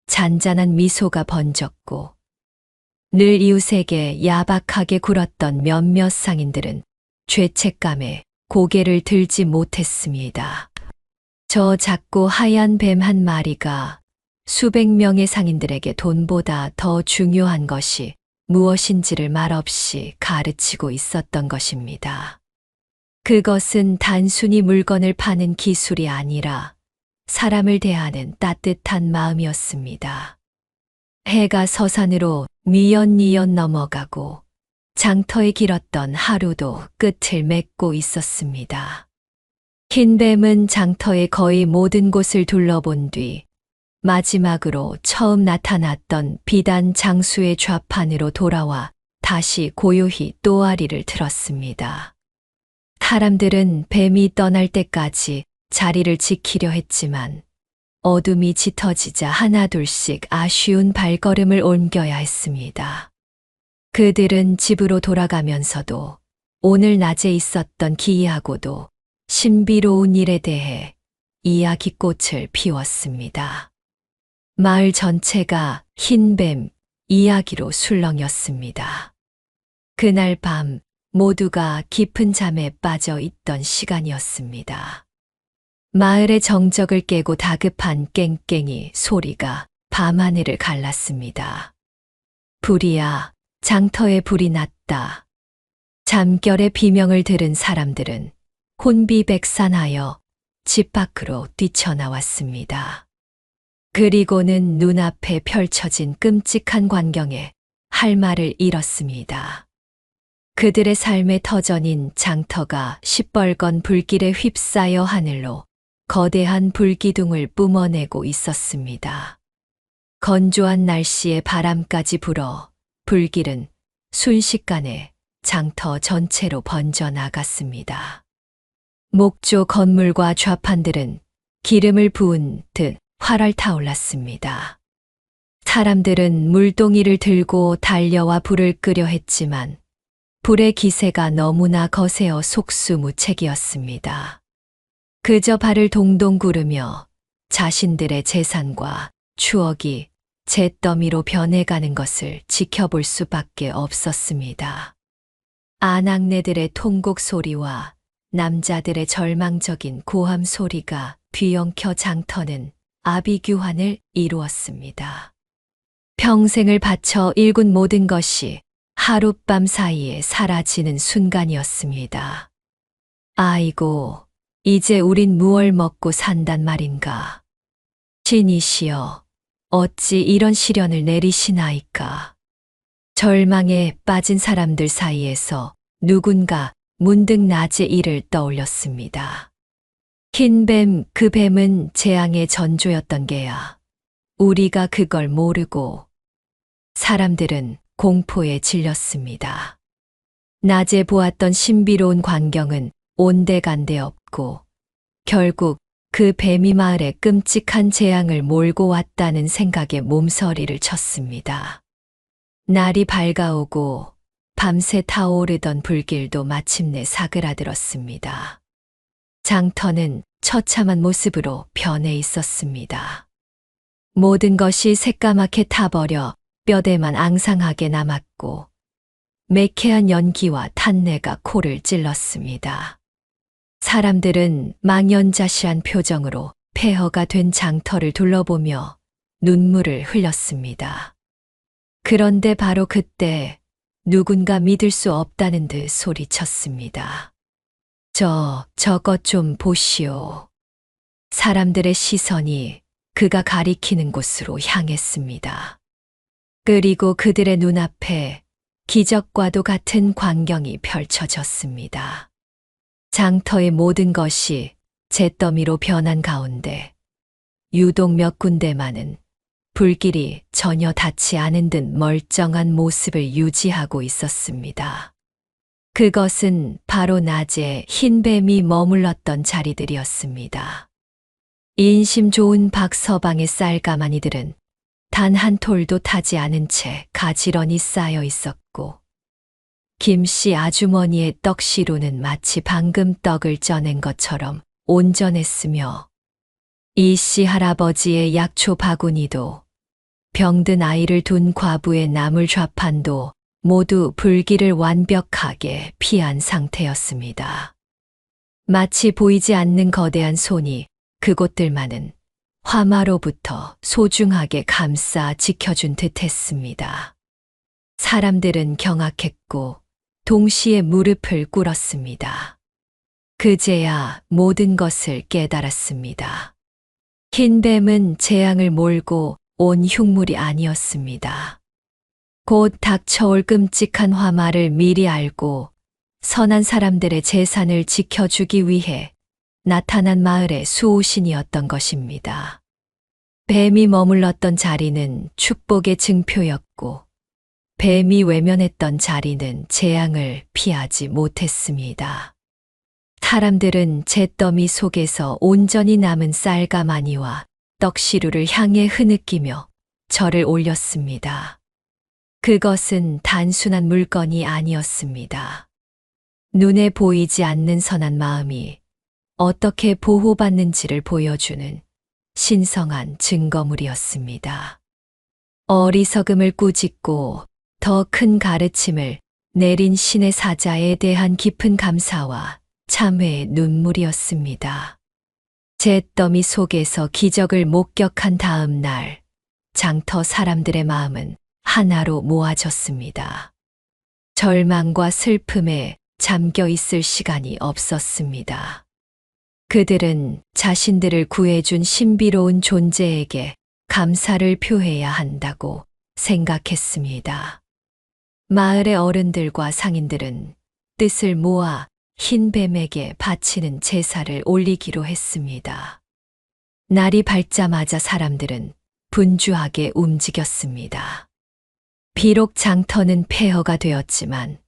잔잔한 미소가 번졌고 늘 이웃에게 야박하게 굴었던 몇몇 상인들은 죄책감에 고개를 들지 못했습니다. 저 작고 하얀 뱀 한 마리가 수백 명의 상인들에게 돈보다 더 중요한 것이 무엇인지를 말없이 가르치고 있었던 것입니다. 그것은 단순히 물건을 파는 기술이 아니라 사람을 대하는 따뜻한 마음이었습니다. 해가 서산으로 뉘엿뉘엿 넘어가고 장터에 길었던 하루도 끝을 맺고 있었습니다. 흰뱀은 장터의 거의 모든 곳을 둘러본 뒤 마지막으로 처음 나타났던 비단 장수의 좌판으로 돌아와 다시 고요히 또아리를 틀었습니다. 사람들은 뱀이 떠날 때까지 자리를 지키려 했지만 어둠이 짙어지자 하나둘씩 아쉬운 발걸음을 옮겨야 했습니다. 그들은 집으로 돌아가면서도 오늘 낮에 있었던 기이하고도 신비로운 일에 대해 이야기꽃을 피웠습니다. 마을 전체가 흰뱀 이야기로 술렁였습니다. 그날 밤 모두가 깊은 잠에 빠져 있던 시간이었습니다. 마을의 정적을 깨고 다급한 깽깽이 소리가 밤하늘을 갈랐습니다. 불이야, 장터에 불이 났다. 잠결의 비명을 들은 사람들은 혼비백산하여 집 밖으로 뛰쳐나왔습니다. 그리고는 눈앞에 펼쳐진 끔찍한 광경에 할 말을 잃었습니다. 그들의 삶의 터전인 장터가 시뻘건 불길에 휩싸여 하늘로 거대한 불기둥을 뿜어내고 있었습니다. 건조한 날씨에 바람까지 불어 불길은 순식간에 장터 전체로 번져나갔습니다. 목조 건물과 좌판들은 기름을 부은 듯 활활 타올랐습니다. 사람들은 물동이를 들고 달려와 불을 끄려 했지만 불의 기세가 너무나 거세어 속수무책이었습니다. 그저 발을 동동 구르며 자신들의 재산과 추억이 잿더미로 변해가는 것을 지켜볼 수밖에 없었습니다. 아낙네들의 통곡 소리와 남자들의 절망적인 고함 소리가 뒤엉켜 장터는 아비규환을 이루었습니다. 평생을 바쳐 일군 모든 것이 하룻밤 사이에 사라지는 순간이었습니다. 아이고, 이제 우린 무얼 먹고 산단 말인가. 신이시여, 어찌 이런 시련을 내리시나이까. 절망에 빠진 사람들 사이에서 누군가 문득 낮의 일을 떠올렸습니다. 흰뱀, 그 뱀은 재앙의 전조였던 게야. 우리가 그걸 모르고. 사람들은 공포에 질렸습니다. 낮에 보았던 신비로운 광경은 온데간데 없고 결국 그 뱀이 마을에 끔찍한 재앙을 몰고 왔다는 생각에 몸서리를 쳤습니다. 날이 밝아오고 밤새 타오르던 불길도 마침내 사그라들었습니다. 장터는 처참한 모습으로 변해 있었습니다. 모든 것이 새까맣게 타버려 뼈대만 앙상하게 남았고 매캐한 연기와 탄내가 코를 찔렀습니다. 사람들은 망연자실한 표정으로 폐허가 된 장터를 둘러보며 눈물을 흘렸습니다. 그런데 바로 그때 누군가 믿을 수 없다는 듯 소리쳤습니다. 저것 좀 보시오. 사람들의 시선이 그가 가리키는 곳으로 향했습니다. 그리고 그들의 눈앞에 기적과도 같은 광경이 펼쳐졌습니다. 장터의 모든 것이 잿더미로 변한 가운데 유독 몇 군데만은 불길이 전혀 닿지 않은 듯 멀쩡한 모습을 유지하고 있었습니다. 그것은 바로 낮에 흰뱀이 머물렀던 자리들이었습니다. 인심 좋은 박서방의 쌀가마니들은 단 한 톨도 타지 않은 채 가지런히 쌓여 있었고 김씨 아주머니의 떡시루는 마치 방금 떡을 쪄낸 것처럼 온전했으며 이씨 할아버지의 약초 바구니도 병든 아이를 둔 과부의 나물 좌판도 모두 불길을 완벽하게 피한 상태였습니다. 마치 보이지 않는 거대한 손이 그곳들만은 화마로부터 소중하게 감싸 지켜준 듯 했습니다. 사람들은 경악했고 동시에 무릎을 꿇었습니다. 그제야 모든 것을 깨달았습니다. 흰뱀은 재앙을 몰고 온 흉물이 아니었습니다. 곧 닥쳐올 끔찍한 화마를 미리 알고 선한 사람들의 재산을 지켜주기 위해 나타난 마을의 수호신이었던 것입니다. 뱀이 머물렀던 자리는 축복의 증표였고 뱀이 외면했던 자리는 재앙을 피하지 못했습니다. 사람들은 잿더미 속에서 온전히 남은 쌀과 마니와 떡시루를 향해 흐느끼며 절을 올렸습니다. 그것은 단순한 물건이 아니었습니다. 눈에 보이지 않는 선한 마음이 어떻게 보호받는지를 보여주는 신성한 증거물이었습니다. 어리석음을 꾸짖고 더 큰 가르침을 내린 신의 사자에 대한 깊은 감사와 참회의 눈물이었습니다. 잿더미 속에서 기적을 목격한 다음 날, 장터 사람들의 마음은 하나로 모아졌습니다. 절망과 슬픔에 잠겨 있을 시간이 없었습니다. 그들은 자신들을 구해준 신비로운 존재에게 감사를 표해야 한다고 생각했습니다. 마을의 어른들과 상인들은 뜻을 모아 흰 뱀에게 바치는 제사를 올리기로 했습니다. 날이 밝자마자 사람들은 분주하게 움직였습니다. 비록 장터는 폐허가 되었지만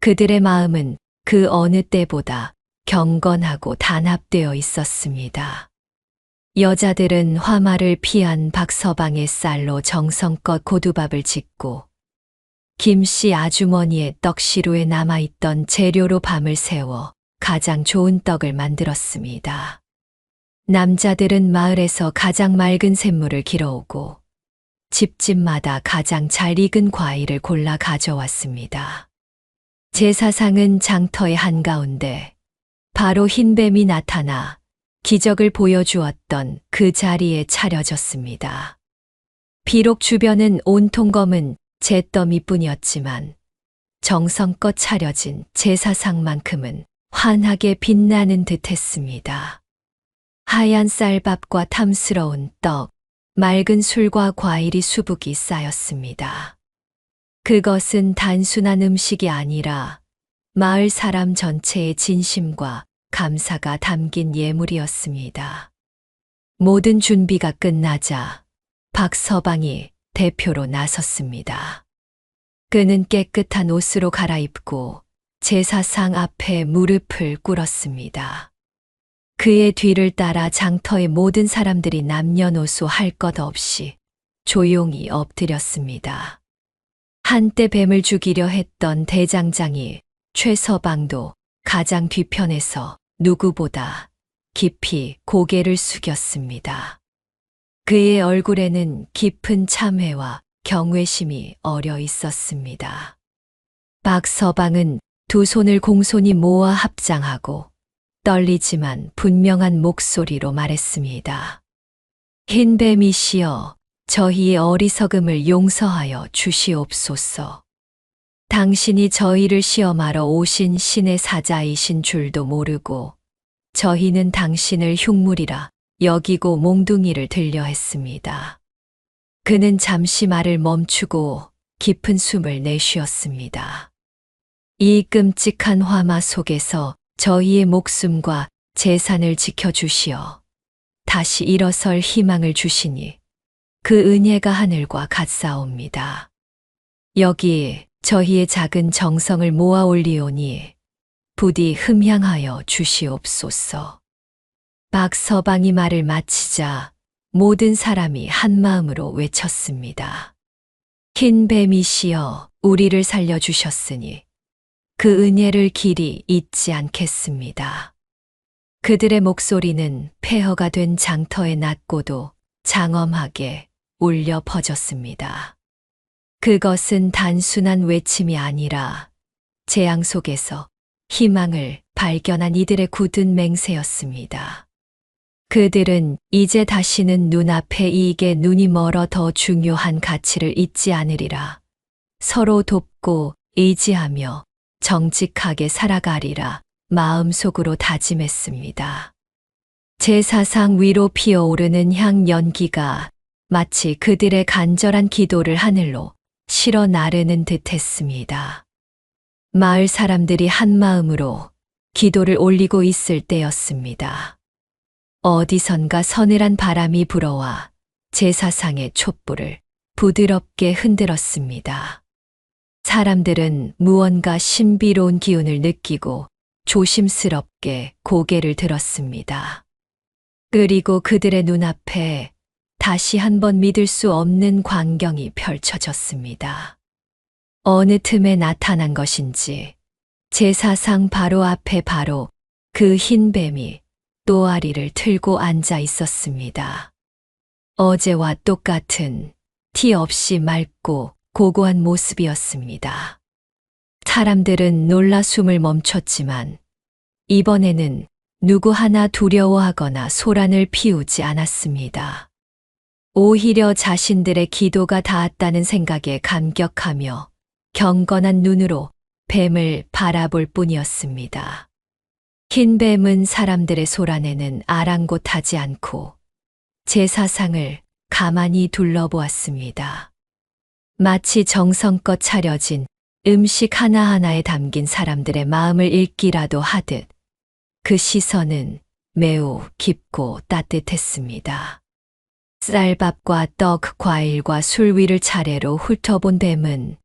그들의 마음은 그 어느 때보다 경건하고 단합되어 있었습니다. 여자들은 화마를 피한 박서방의 쌀로 정성껏 고두밥을 짓고 김씨 아주머니의 떡시루에 남아있던 재료로 밤을 새워 가장 좋은 떡을 만들었습니다. 남자들은 마을에서 가장 맑은 샘물을 길어오고 집집마다 가장 잘 익은 과일을 골라 가져왔습니다. 제사상은 장터의 한가운데 바로 흰뱀이 나타나 기적을 보여주었던 그 자리에 차려졌습니다. 비록 주변은 온통 검은 잿더미뿐이었지만 정성껏 차려진 제사상만큼은 환하게 빛나는 듯했습니다. 하얀 쌀밥과 탐스러운 떡, 맑은 술과 과일이 수북이 쌓였습니다. 그것은 단순한 음식이 아니라 마을 사람 전체의 진심과 감사가 담긴 예물이었습니다. 모든 준비가 끝나자 박서방이 대표로 나섰습니다. 그는 깨끗한 옷으로 갈아입고 제사상 앞에 무릎을 꿇었습니다. 그의 뒤를 따라 장터의 모든 사람들이 남녀노소 할 것 없이 조용히 엎드렸습니다. 한때 뱀을 죽이려 했던 대장장이 최서방도 가장 뒤편에서 누구보다 깊이 고개를 숙였습니다. 그의 얼굴에는 깊은 참회와 경외심이 어려 있었습니다. 박서방은 두 손을 공손히 모아 합장하고 떨리지만 분명한 목소리로 말했습니다. 흰뱀이시여, 저희의 어리석음을 용서하여 주시옵소서. 당신이 저희를 시험하러 오신 신의 사자이신 줄도 모르고 저희는 당신을 흉물이라 여기고 몽둥이를 들려 했습니다. 그는 잠시 말을 멈추고 깊은 숨을 내쉬었습니다. 이 끔찍한 화마 속에서 저희의 목숨과 재산을 지켜주시어 다시 일어설 희망을 주시니 그 은혜가 하늘과 같사옵니다. 여기 저희의 작은 정성을 모아 올리오니 부디 흠향하여 주시옵소서. 박서방이 말을 마치자 모든 사람이 한마음으로 외쳤습니다. 흰뱀이시여, 우리를 살려주셨으니 그 은혜를 길이 잊지 않겠습니다. 그들의 목소리는 폐허가 된 장터의 낮고도 장엄하게 울려 퍼졌습니다. 그것은 단순한 외침이 아니라 재앙 속에서 희망을 발견한 이들의 굳은 맹세였습니다. 그들은 이제 다시는 눈앞의 이익에 눈이 멀어 더 중요한 가치를 잊지 않으리라. 서로 돕고 의지하며 정직하게 살아가리라 마음속으로 다짐했습니다. 제사상 위로 피어오르는 향 연기가 마치 그들의 간절한 기도를 하늘로 실어 나르는 듯했습니다. 마을 사람들이 한마음으로 기도를 올리고 있을 때였습니다. 어디선가 서늘한 바람이 불어와 제사상의 촛불을 부드럽게 흔들었습니다. 사람들은 무언가 신비로운 기운을 느끼고 조심스럽게 고개를 들었습니다. 그리고 그들의 눈앞에 다시 한번 믿을 수 없는 광경이 펼쳐졌습니다. 어느 틈에 나타난 것인지 제사상 바로 앞에 바로 그 흰 뱀이 또아리를 틀고 앉아 있었습니다. 어제와 똑같은 티 없이 맑고 고고한 모습이었습니다. 사람들은 놀라 숨을 멈췄지만 이번에는 누구 하나 두려워하거나 소란을 피우지 않았습니다. 오히려 자신들의 기도가 닿았다는 생각에 감격하며 경건한 눈으로 뱀을 바라볼 뿐이었습니다. 흰 뱀은 사람들의 소란에는 아랑곳하지 않고 제사상을 가만히 둘러보았습니다. 마치 정성껏 차려진 음식 하나하나에 담긴 사람들의 마음을 읽기라도 하듯 그 시선은 매우 깊고 따뜻했습니다. 쌀밥과 떡, 과일과 술 위를 차례로 훑어본 뱀은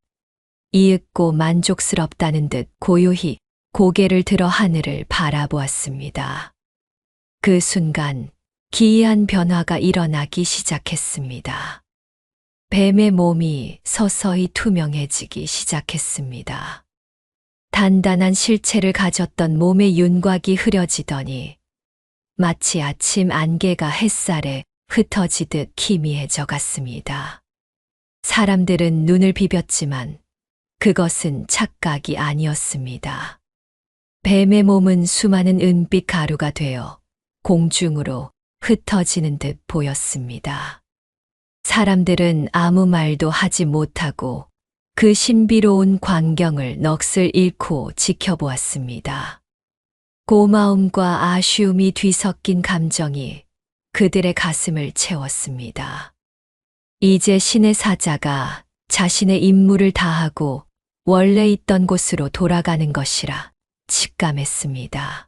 이윽고 만족스럽다는 듯 고요히 고개를 들어 하늘을 바라보았습니다. 그 순간 기이한 변화가 일어나기 시작했습니다. 뱀의 몸이 서서히 투명해지기 시작했습니다. 단단한 실체를 가졌던 몸의 윤곽이 흐려지더니 마치 아침 안개가 햇살에 흩어지듯 희미해져 갔습니다. 사람들은 눈을 비볐지만 그것은 착각이 아니었습니다. 뱀의 몸은 수많은 은빛 가루가 되어 공중으로 흩어지는 듯 보였습니다. 사람들은 아무 말도 하지 못하고 그 신비로운 광경을 넋을 잃고 지켜보았습니다. 고마움과 아쉬움이 뒤섞인 감정이 그들의 가슴을 채웠습니다. 이제 신의 사자가 자신의 임무를 다하고 원래 있던 곳으로 돌아가는 것이라 직감했습니다.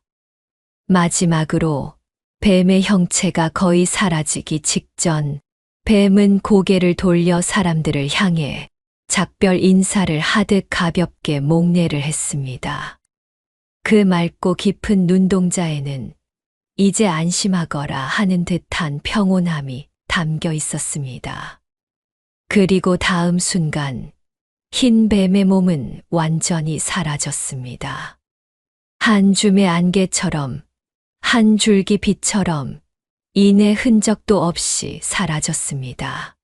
마지막으로 뱀의 형체가 거의 사라지기 직전 뱀은 고개를 돌려 사람들을 향해 작별 인사를 하듯 가볍게 목례를 했습니다. 그 맑고 깊은 눈동자에는 이제 안심하거라 하는 듯한 평온함이 담겨 있었습니다. 그리고 다음 순간 흰 뱀의 몸은 완전히 사라졌습니다. 한 줌의 안개처럼, 한 줄기 빛처럼 인의 흔적도 없이 사라졌습니다.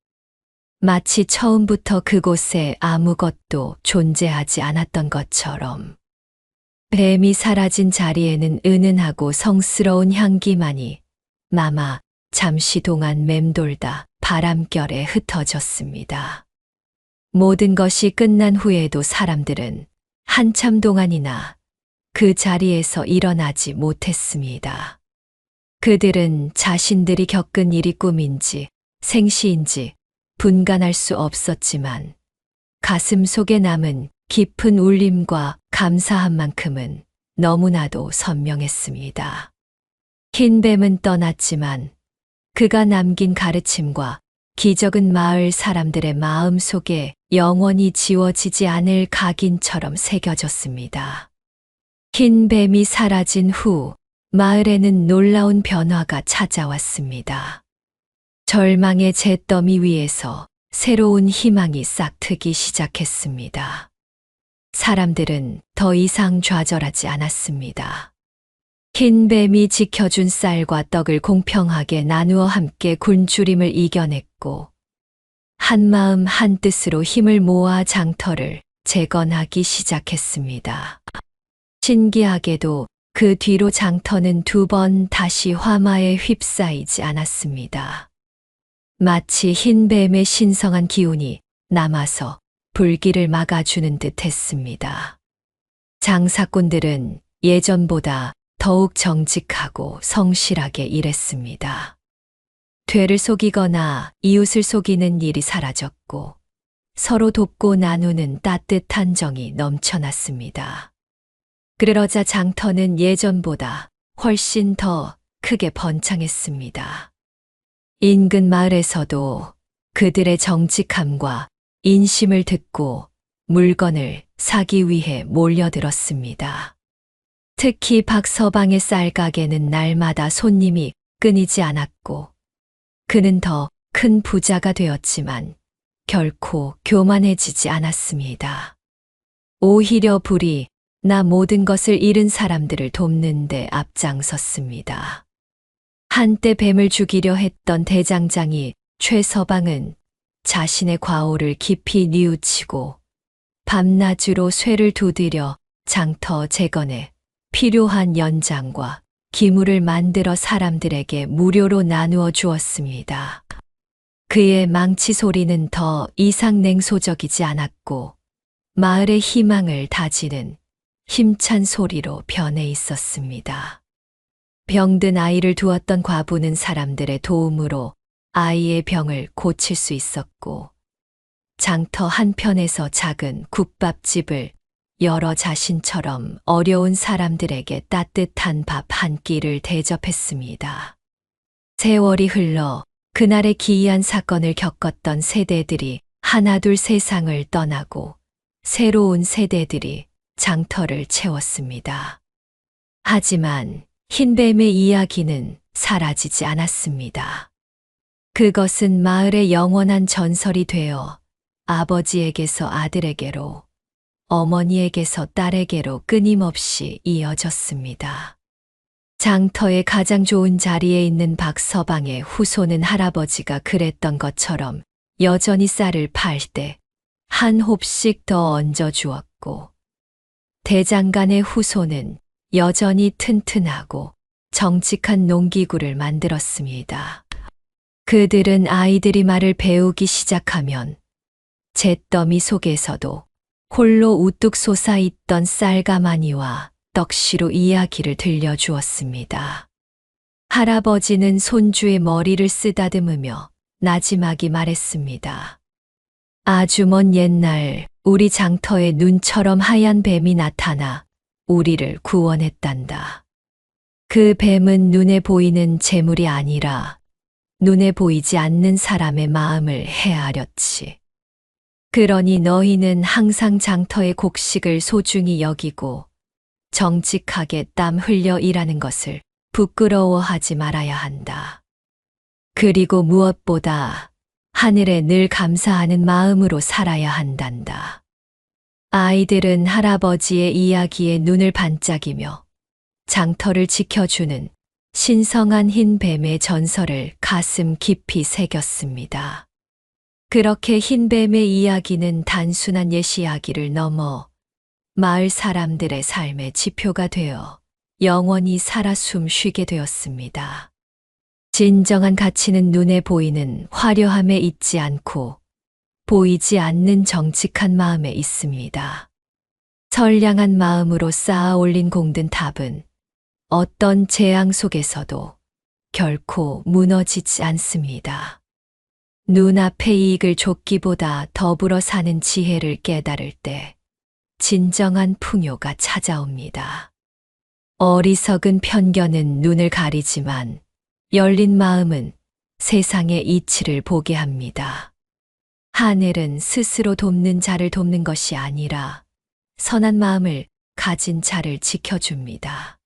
마치 처음부터 그곳에 아무것도 존재하지 않았던 것처럼. 뱀이 사라진 자리에는 은은하고 성스러운 향기만이 남아 잠시 동안 맴돌다 바람결에 흩어졌습니다. 모든 것이 끝난 후에도 사람들은 한참 동안이나 그 자리에서 일어나지 못했습니다. 그들은 자신들이 겪은 일이 꿈인지 생시인지 분간할 수 없었지만 가슴 속에 남은 깊은 울림과 감사한 만큼은 너무나도 선명했습니다. 흰 뱀은 떠났지만 그가 남긴 가르침과 기적은 마을 사람들의 마음 속에 영원히 지워지지 않을 각인처럼 새겨졌습니다. 흰 뱀이 사라진 후 마을에는 놀라운 변화가 찾아왔습니다. 절망의 잿더미 위에서 새로운 희망이 싹트기 시작했습니다. 사람들은 더 이상 좌절하지 않았습니다. 흰 뱀이 지켜준 쌀과 떡을 공평하게 나누어 함께 굶주림을 이겨냈고 한마음 한뜻으로 힘을 모아 장터를 재건하기 시작했습니다. 신기하게도 그 뒤로 장터는 2번 다시 화마에 휩싸이지 않았습니다. 마치 흰 뱀의 신성한 기운이 남아서 불길을 막아주는 듯 했습니다. 장사꾼들은 예전보다 더욱 정직하고 성실하게 일했습니다. 되를 속이거나 이웃을 속이는 일이 사라졌고 서로 돕고 나누는 따뜻한 정이 넘쳐났습니다. 그러자 장터는 예전보다 훨씬 더 크게 번창했습니다. 인근 마을에서도 그들의 정직함과 인심을 듣고 물건을 사기 위해 몰려들었습니다. 특히 박서방의 쌀가게는 날마다 손님이 끊이지 않았고, 그는 더 큰 부자가 되었지만 결코 교만해지지 않았습니다. 오히려 불이 나 모든 것을 잃은 사람들을 돕는 데 앞장섰습니다. 한때 뱀을 죽이려 했던 대장장이 최서방은 자신의 과오를 깊이 뉘우치고 밤낮으로 쇠를 두드려 장터 재건에 필요한 연장과 기물을 만들어 사람들에게 무료로 나누어 주었습니다. 그의 망치 소리는 더 이상 냉소적이지 않았고 마을의 희망을 다지는 힘찬 소리로 변해 있었습니다. 병든 아이를 두었던 과부는 사람들의 도움으로 아이의 병을 고칠 수 있었고, 장터 한편에서 작은 국밥집을 열어 자신처럼 어려운 사람들에게 따뜻한 밥 한 끼를 대접했습니다. 세월이 흘러 그날의 기이한 사건을 겪었던 세대들이 하나둘 세상을 떠나고 새로운 세대들이 장터를 채웠습니다. 하지만 흰뱀의 이야기는 사라지지 않았습니다. 그것은 마을의 영원한 전설이 되어 아버지에게서 아들에게로, 어머니에게서 딸에게로 끊임없이 이어졌습니다. 장터의 가장 좋은 자리에 있는 박서방의 후손은 할아버지가 그랬던 것처럼 여전히 쌀을 팔 때 한 홉씩 더 얹어 주었고, 대장간의 후손은 여전히 튼튼하고 정직한 농기구를 만들었습니다. 그들은 아이들이 말을 배우기 시작하면 잿더미 속에서도 홀로 우뚝 솟아있던 쌀가마니와 떡시로 이야기를 들려주었습니다. 할아버지는 손주의 머리를 쓰다듬으며 나지막이 말했습니다. 아주 먼 옛날 우리 장터에 눈처럼 하얀 뱀이 나타나 우리를 구원했단다. 그 뱀은 눈에 보이는 재물이 아니라 눈에 보이지 않는 사람의 마음을 헤아렸지. 그러니 너희는 항상 장터의 곡식을 소중히 여기고 정직하게 땀 흘려 일하는 것을 부끄러워하지 말아야 한다. 그리고 무엇보다 하늘에 늘 감사하는 마음으로 살아야 한단다. 아이들은 할아버지의 이야기에 눈을 반짝이며 장터를 지켜주는 신성한 흰 뱀의 전설을 가슴 깊이 새겼습니다. 그렇게 흰 뱀의 이야기는 단순한 옛 이야기를 넘어 마을 사람들의 삶의 지표가 되어 영원히 살아 숨쉬게 되었습니다. 진정한 가치는 눈에 보이는 화려함에 있지 않고 보이지 않는 정직한 마음에 있습니다. 선량한 마음으로 쌓아 올린 공든 탑은 어떤 재앙 속에서도 결코 무너지지 않습니다. 눈앞의 이익을 쫓기보다 더불어 사는 지혜를 깨달을 때 진정한 풍요가 찾아옵니다. 어리석은 편견은 눈을 가리지만 열린 마음은 세상의 이치를 보게 합니다. 하늘은 스스로 돕는 자를 돕는 것이 아니라 선한 마음을 가진 자를 지켜줍니다.